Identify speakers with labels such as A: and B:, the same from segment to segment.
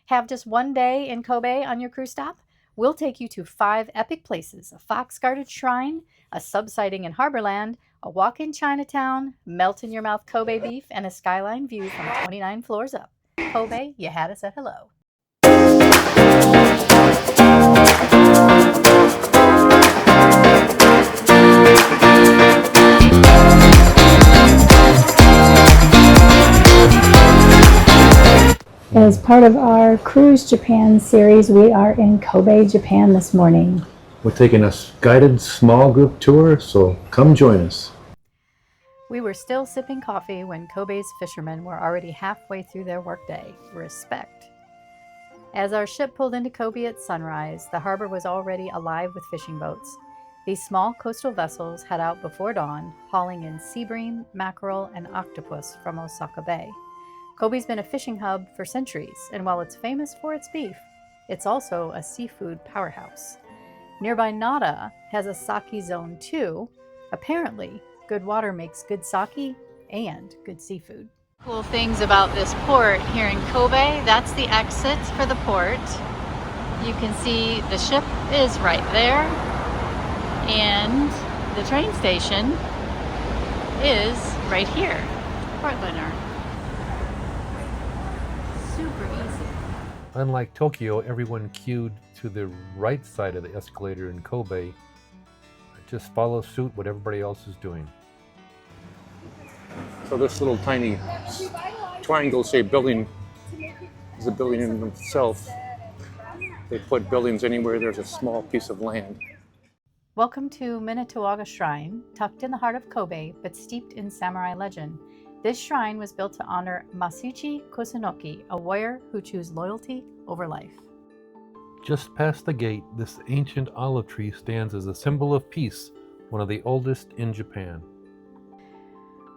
A: Have just one day in Kobe on your cruise stop? We'll take you to 5 epic places: a fox-guarded shrine, a sub-sighting in Harborland, a walk in Chinatown, melt-in-your-mouth Kobe beef, and a skyline view from 29 floors up. Kobe, you had us at hello.
B: As part of our Cruise Japan series, we are in Kobe, Japan this morning.
C: We're taking a guided small group tour, so come join us.
A: We were still sipping coffee when Kobe's fishermen were already halfway through their workday. Respect. As our ship pulled into Kobe at sunrise, the harbor was already alive with fishing boats. These small coastal vessels head out before dawn, hauling in sea bream, mackerel, and octopus from Osaka Bay. Kobe's been a fishing hub for centuries, and while it's famous for its beef, it's also a seafood powerhouse. Nearby Nara has a sake zone too. Apparently, good water makes good sake and good seafood. Cool things about this port here in Kobe, that's the exit for the port. You can see the ship is right there, and the train station is right here, Portlander. Super easy.
C: Unlike Tokyo, everyone queued to the right side of the escalator in Kobe. Just follow suit what everybody else is doing. So this little tiny triangle-shaped building is a building in itself. They put buildings anywhere there's a small piece of land.
A: Welcome to Minatogawa Shrine, tucked in the heart of Kobe, but steeped in samurai legend. This shrine was built to honor Masuichi Kusunoki, a warrior who chose loyalty over life.
C: Just past the gate, this ancient olive tree stands as a symbol of peace, one of the oldest in Japan.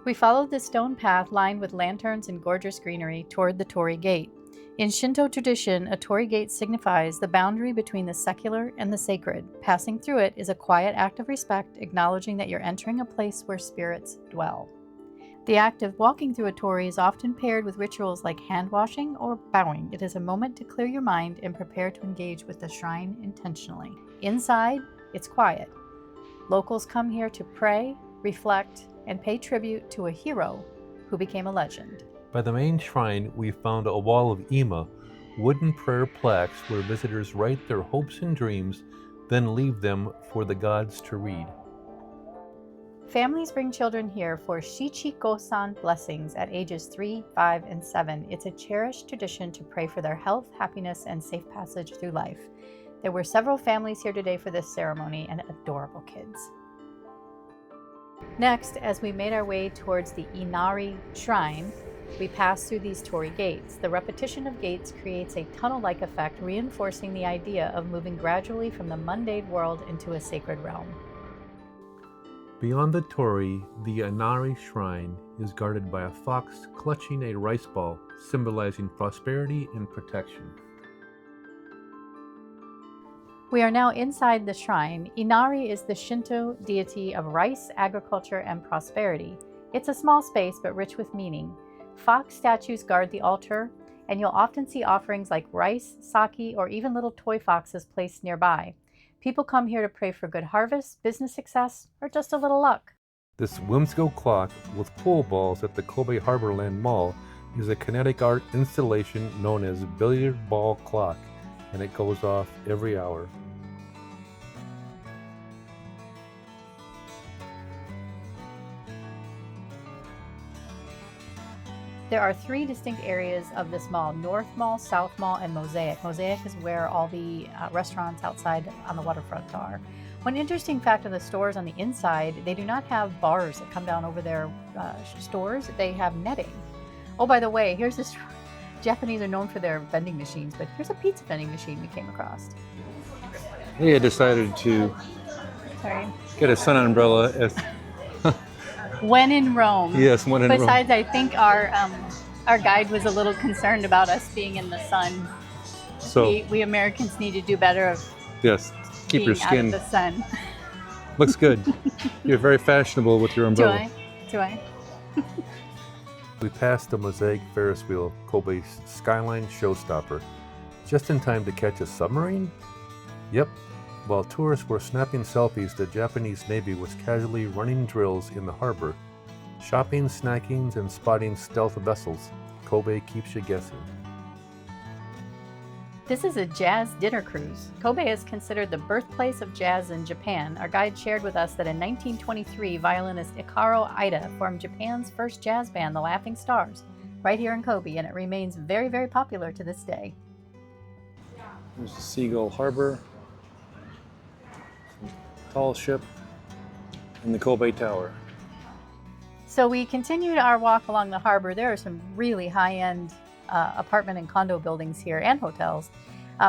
A: We followed the stone path lined with lanterns and gorgeous greenery toward the torii gate. In Shinto tradition, a torii gate signifies the boundary between the secular and the sacred. Passing through it is a quiet act of respect, acknowledging that you're entering a place where spirits dwell. The act of walking through a torii is often paired with rituals like hand-washing or bowing. It is a moment to clear your mind and prepare to engage with the shrine intentionally. Inside, it's quiet. Locals come here to pray, reflect, and pay tribute to a hero who became a legend.
C: By the main shrine, we found a wall of ima, wooden prayer plaques where visitors write their hopes and dreams, then leave them for the gods to read.
A: Families bring children here for Shichiko-san blessings at ages 3, 5, and 7. It's a cherished tradition to pray for their health, happiness, and safe passage through life. There were several families here today for this ceremony and adorable kids. Next, as we made our way towards the Inari Shrine, we passed through these torii gates. The repetition of gates creates a tunnel-like effect, reinforcing the idea of moving gradually from the mundane world into a sacred realm.
C: Beyond the torii, the Inari Shrine is guarded by a fox clutching a rice ball, symbolizing prosperity and protection.
A: We are now inside the shrine. Inari is the Shinto deity of rice, agriculture, and prosperity. It's a small space, but rich with meaning. Fox statues guard the altar, and you'll often see offerings like rice, sake, or even little toy foxes placed nearby. People come here to pray for good harvest, business success, or just a little luck.
C: This whimsical clock with pool balls at the Kobe Harborland Mall is a kinetic art installation known as billiard ball clock, and it goes off every hour.
A: There are 3 distinct areas of this mall: North Mall, South Mall, and Mosaic. Mosaic is where all the restaurants outside on the waterfront are. One interesting fact of the stores on the inside, they do not have bars that come down over their stores. They have netting. Oh, by the way, here's this. Japanese are known for their vending machines, but here's a pizza vending machine we came across.
C: We had decided to get a sun umbrella as
A: when in Rome.
C: Yes, when in Rome.
A: Besides, I think our guide was a little concerned about us being in the sun. So we Americans need to do better of
C: keep your skin
A: out of the sun.
C: Looks good. You're very fashionable with your umbrella.
A: Do I?
C: We passed the Mosaic Ferris wheel, Kobe's skyline showstopper. just in time to catch a submarine? Yep. While tourists were snapping selfies, the Japanese Navy was casually running drills in the harbor, shopping, snacking, and spotting stealth vessels. Kobe keeps you guessing.
A: This is a jazz dinner cruise. Kobe is considered the birthplace of jazz in Japan. Our guide shared with us that in 1923, violinist Ikaro Ida formed Japan's first jazz band, the Laughing Stars, right here in Kobe, and it remains very, very popular to this day.
D: There's the Seagull Harbor, tall ship, and the Kobe Tower.
A: So we continued our walk along the harbor. There are some really high-end apartment and condo buildings here and hotels.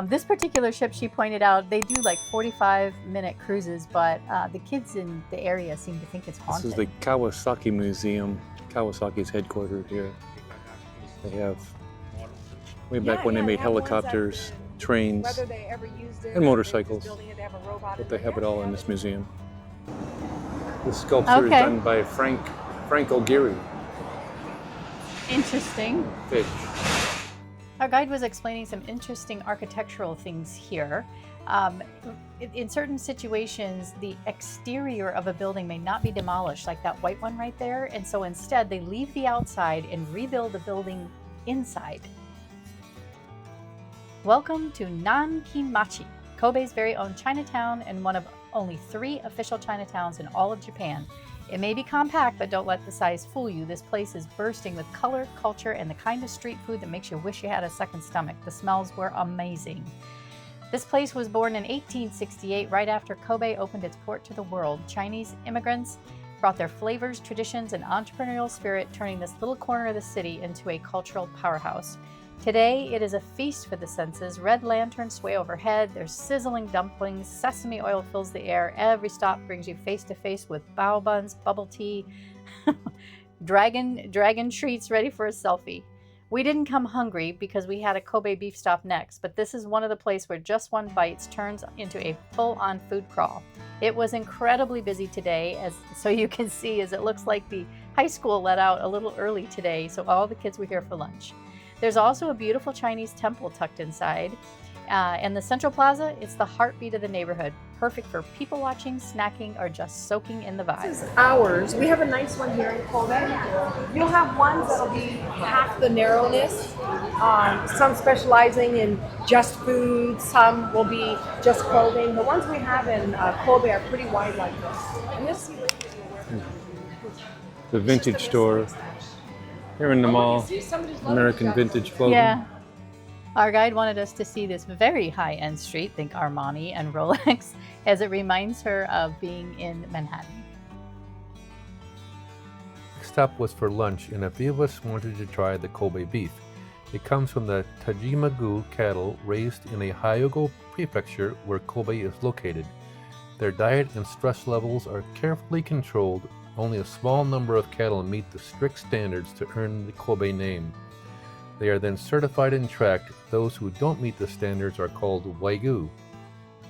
A: This particular ship, she pointed out, they do like 45-minute cruises, but the kids in the area seem to think it's haunted.
D: This is the Kawasaki Museum. Kawasaki's headquartered here. They have, way back when they made helicopters, trains, and motorcycles, but they have it all in this museum. This sculpture is done by Frank O'Geary.
A: Interesting.
D: Fish.
A: Our guide was explaining some interesting architectural things here. In certain situations, the exterior of a building may not be demolished, like that white one right there, and so instead they leave the outside and rebuild the building inside. Welcome to Nankinmachi, Kobe's very own Chinatown and one of only 3 official Chinatowns in all of Japan. It may be compact, but don't let the size fool you. This place is bursting with color, culture, and the kind of street food that makes you wish you had a second stomach. The smells were amazing. This place was born in 1868, right after Kobe opened its port to the world. Chinese immigrants brought their flavors, traditions, and entrepreneurial spirit, turning this little corner of the city into a cultural powerhouse. Today, it is a feast for the senses. Red lanterns sway overhead, there's sizzling dumplings, sesame oil fills the air. Every stop brings you face to face with bao buns, bubble tea, dragon treats ready for a selfie. We didn't come hungry because we had a Kobe beef stop next, but this is one of the places where just one bite turns into a full-on food crawl. It was incredibly busy today, so you can see as it looks like the high school let out a little early today, so all the kids were here for lunch. There's also a beautiful Chinese temple tucked inside. And the Central Plaza, it's the heartbeat of the neighborhood. Perfect for people watching, snacking, or just soaking in the vibe.
E: This is ours. We have a nice one here in Kobe. You'll have ones that'll be half the narrowness. Some specializing in just food. Some will be just clothing. The ones we have in Kobe are pretty wide like this. And this
D: The vintage store here in the mall. American vintage clothing.
A: Yeah. Our guide wanted us to see this very high-end street, think Armani and Rolex, as it reminds her of being in Manhattan.
C: Next stop was for lunch, and a few of us wanted to try the Kobe beef. It comes from the Tajima-gyu cattle raised in a Hyogo prefecture where Kobe is located. Their diet and stress levels are carefully controlled. Only a small number of cattle meet the strict standards to earn the Kobe name. They are then certified and tracked. Those who don't meet the standards are called Wagyu.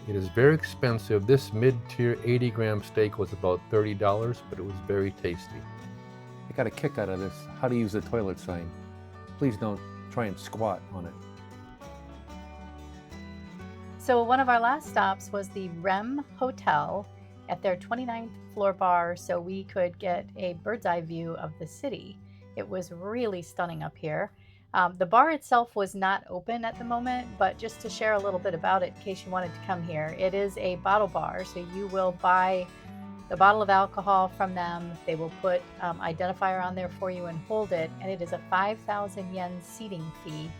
C: It is very expensive. This mid-tier 80-gram steak was about $30, but it was very tasty.
D: I got a kick out of this how to use the toilet sign. Please don't try and squat on it.
A: So one of our last stops was the REM Hotel at their 29th floor bar, so we could get a bird's eye view of the city. It was really stunning up here. The bar itself was not open at the moment, but just to share a little bit about it in case you wanted to come here, it is a bottle bar, so you will buy the bottle of alcohol from them. They will put identifier on there for you and hold it, and it is a 5,000 yen seating fee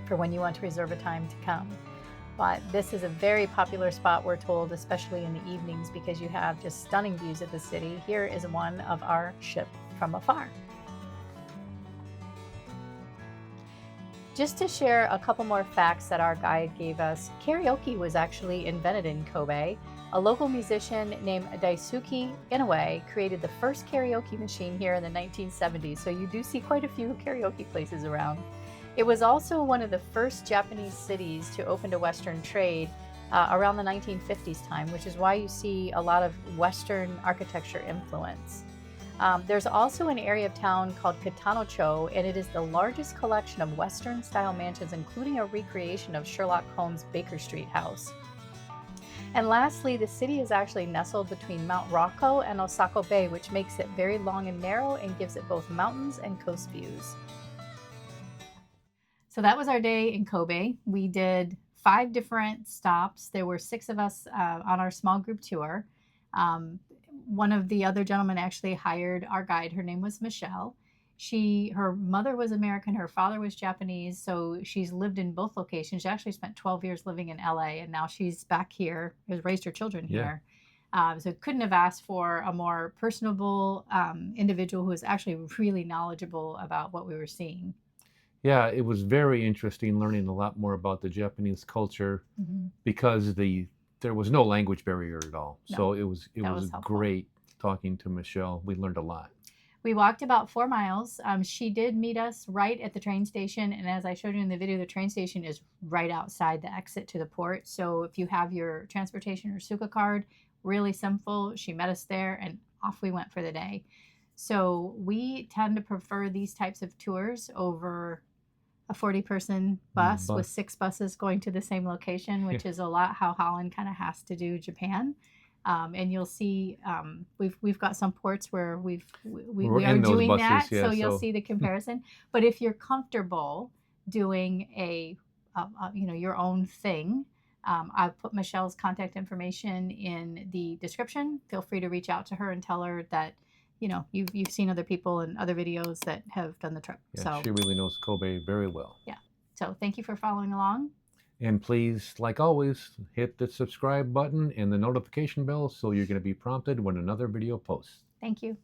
A: for when you want to reserve a time to come. But this is a very popular spot, we're told, especially in the evenings, because you have just stunning views of the city. Here is one of our ship from afar. Just to share a couple more facts that our guide gave us, karaoke was actually invented in Kobe. A local musician named Daisuke Inoue created the first karaoke machine here in the 1970s, so you do see quite a few karaoke places around. It was also one of the first Japanese cities to open to Western trade around the 1950s time, which is why you see a lot of Western architecture influence. There's also an area of town called Kitanocho, and it is the largest collection of Western-style mansions, including a recreation of Sherlock Holmes' Baker Street house. And lastly, the city is actually nestled between Mount Rocco and Osako Bay, which makes it very long and narrow and gives it both mountains and coast views. So that was our day in Kobe. We did 5 different stops. There were 6 of us on our small group tour. One of the other gentlemen actually hired our guide. Her name was Michelle. Her mother was American, her father was Japanese, so she's lived in both locations. She actually spent 12 years living in LA, and now she's back here, has raised her children here. So couldn't have asked for a more personable individual who was actually really knowledgeable about what we were seeing.
C: Yeah, it was very interesting learning a lot more about the Japanese culture because there was no language barrier at all.
A: No,
C: so it was
A: helpful.
C: Great talking to Michelle. We learned a lot.
A: We walked about 4 miles. She did meet us right at the train station. And as I showed you in the video, the train station is right outside the exit to the port. So if you have your transportation or Suica card, really simple. She met us there and off we went for the day. So we tend to prefer these types of tours over a 40-person bus with 6 buses going to the same location, which is a lot how Holland kind of has to do Japan. And you'll see we've got some ports where we are doing buses, that, so you'll see the comparison. But if you're comfortable doing your own thing, I've put Michelle's contact information in the description. Feel free to reach out to her and tell her that you've seen other people and other videos that have done the trip.
C: Yeah,
A: so
C: she really knows Kobe very well.
A: Yeah. So thank you for following along.
C: And please, like always, hit the subscribe button and the notification bell so you're going to be prompted when another video posts.
A: Thank you.